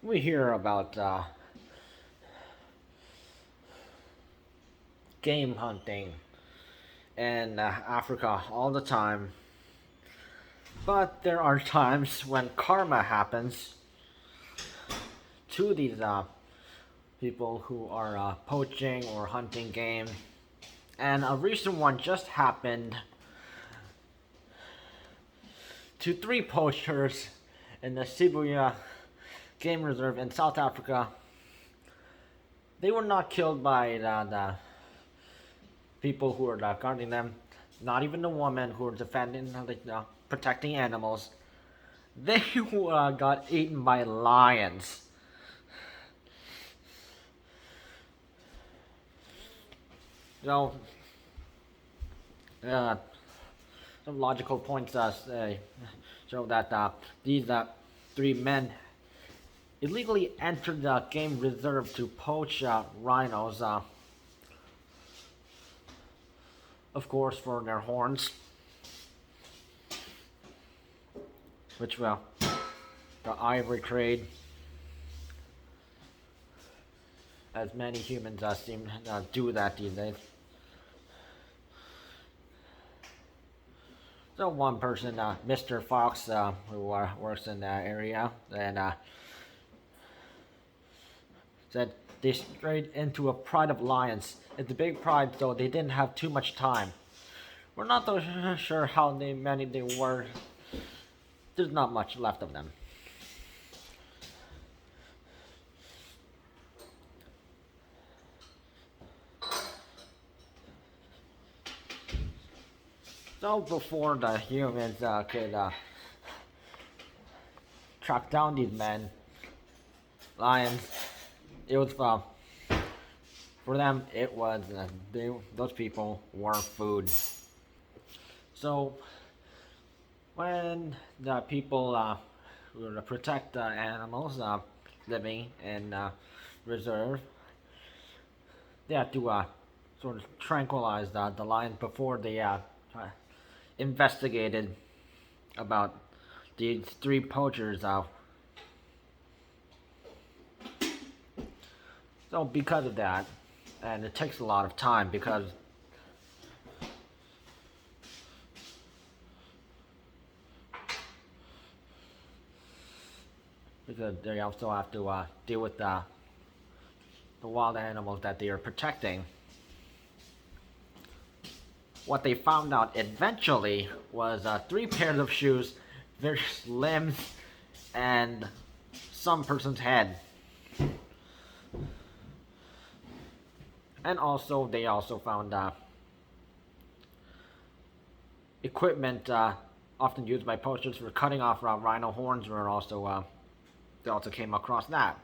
We hear about game hunting in Africa all the time, but there are times when karma happens to these people who are poaching or hunting game. And a recent one just happened to three poachers in the Sibuya Game Reserve in South Africa. They were not killed by the people who were guarding them, not even the woman who were defending, protecting animals. They got eaten by lions. You know, uh, some logical points show that these three men illegally entered the game reserve to poach rhinos, of course, for their horns, which, well, the ivory trade, as many humans seem to do that these days. So one person, Mr. Fox, who works in that area, and said they strayed into a pride of lions. It's a big pride, so they didn't have too much time. We're not so sure how many they were. There's not much left of them. So before the humans could track down these men, lions, it was for them. It was those people were food. So when the people who were to protect the animals living in reserve, they had to sort of tranquilize the lions before they investigated about these three poachers. So because of that, and it takes a lot of time because they also have to deal with the wild animals that they are protecting. What they found out eventually was three pairs of shoes, various limbs, and some person's head. And also, they also found equipment often used by poachers for cutting off rhino horns. Were also they also came across that.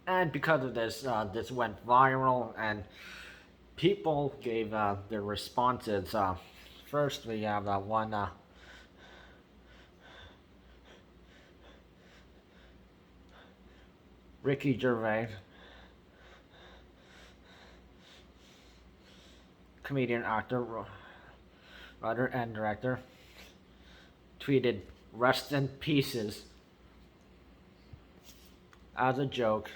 And because of this, this went viral, and people gave their responses. First, we have one Rick Gervais, comedian, actor, writer, and director, tweeted "Rest in pieces" as a joke.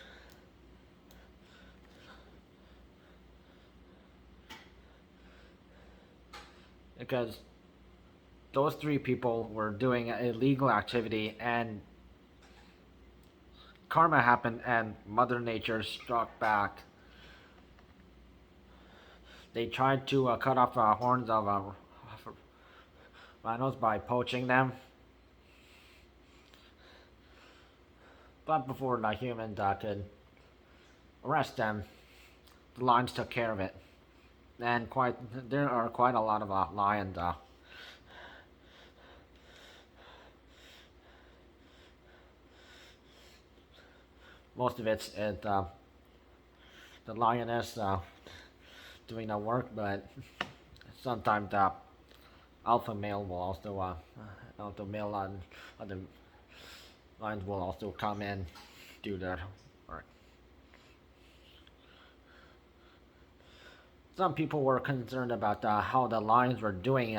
Because those three people were doing illegal activity, and karma happened, and Mother Nature struck back. They tried to cut off horns of rhinos by poaching them, but before the humans could arrest them, the lions took care of it. And there are quite a lot of lions. Most of it's the lioness doing the work, but sometimes the alpha male will also alpha male and other lions will also come in do their work. Some people were concerned about how the lions were doing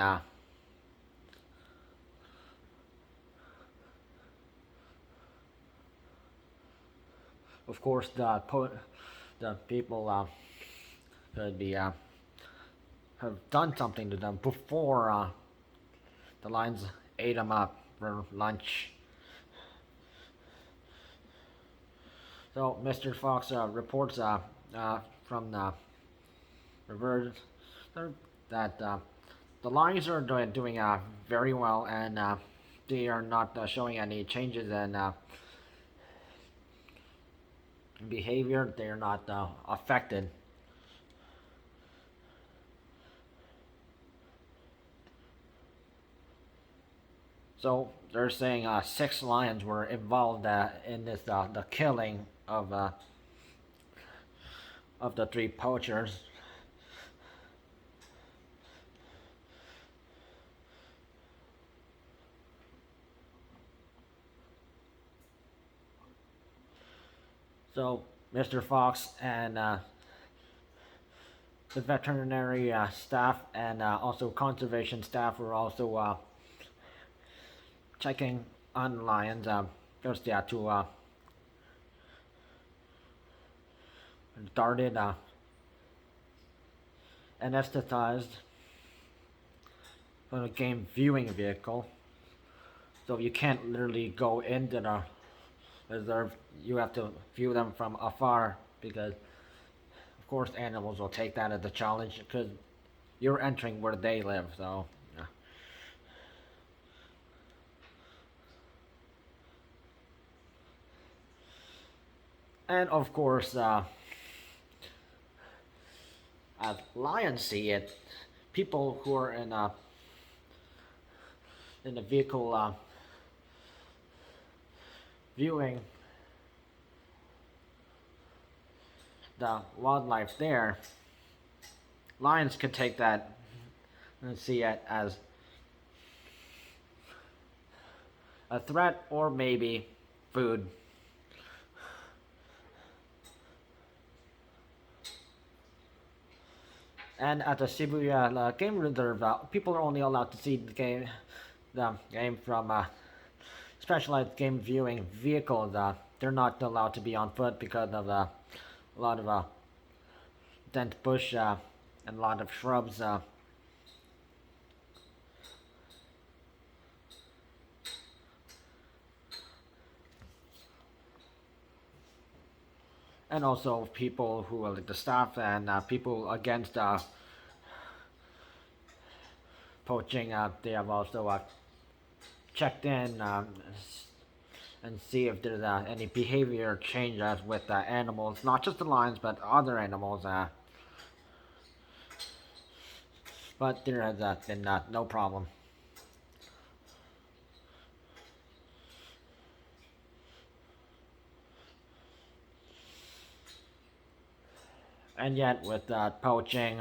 of course, the people could be have done something to them before the lions ate them up for lunch. So Mr. Fox reports from the reverse that the lions are doing very well, and they are not showing any changes in behavior. They are not affected. So they're saying 6 lions were involved in this the killing of the 3 poachers. So Mr. Fox and the veterinary staff and also conservation staff were also checking on lions just to darted anesthetized from a game viewing vehicle. So you can't literally go into the reserve. You have to view them from afar because, of course, animals will take that as a challenge because you're entering where they live. So, yeah. And of course, as lions see it, people who are in the vehicle viewing the wildlife there, lions could take that and see it as a threat or maybe food. And at the Sibuya Game Reserve, people are only allowed to see the game from specialized game viewing vehicles. They're not allowed to be on foot because of a lot of dense bush and a lot of shrubs. And also people who are like the staff and people against poaching. They have also checked in and see if there's any behavior changes with animals, not just the lions, but other animals. But there has been no problem. And yet, with poaching,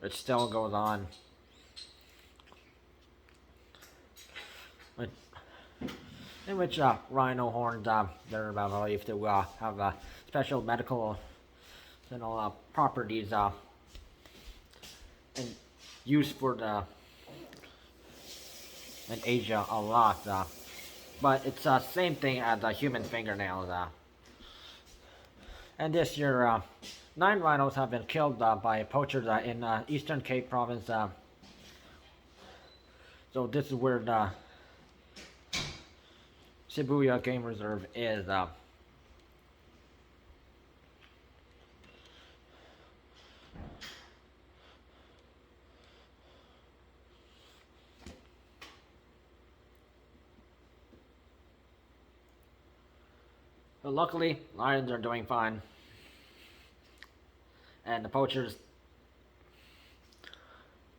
it still goes on. In which rhino horns, they're believed to have special medical properties and used for in Asia a lot. But it's the same thing as human fingernails. And this year, 9 rhinos have been killed by poachers in Eastern Cape Province. So this is where the Sibuya Game Reserve is. But luckily, lions are doing fine. And the poachers,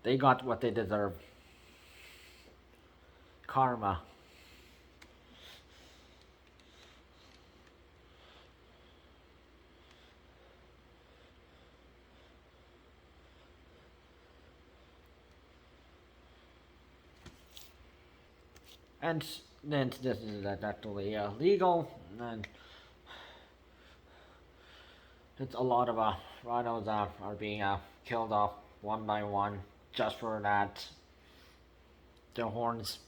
they got what they deserve. Karma. And then this is actually legal, and it's a lot of rhinos are being killed off one by one just for that. Their horns.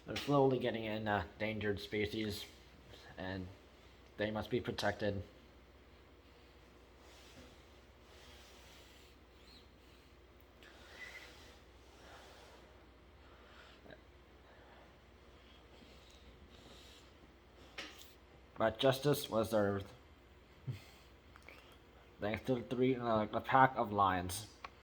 They're slowly getting in endangered species, and they must be protected. But justice was served thanks to a pack of lions.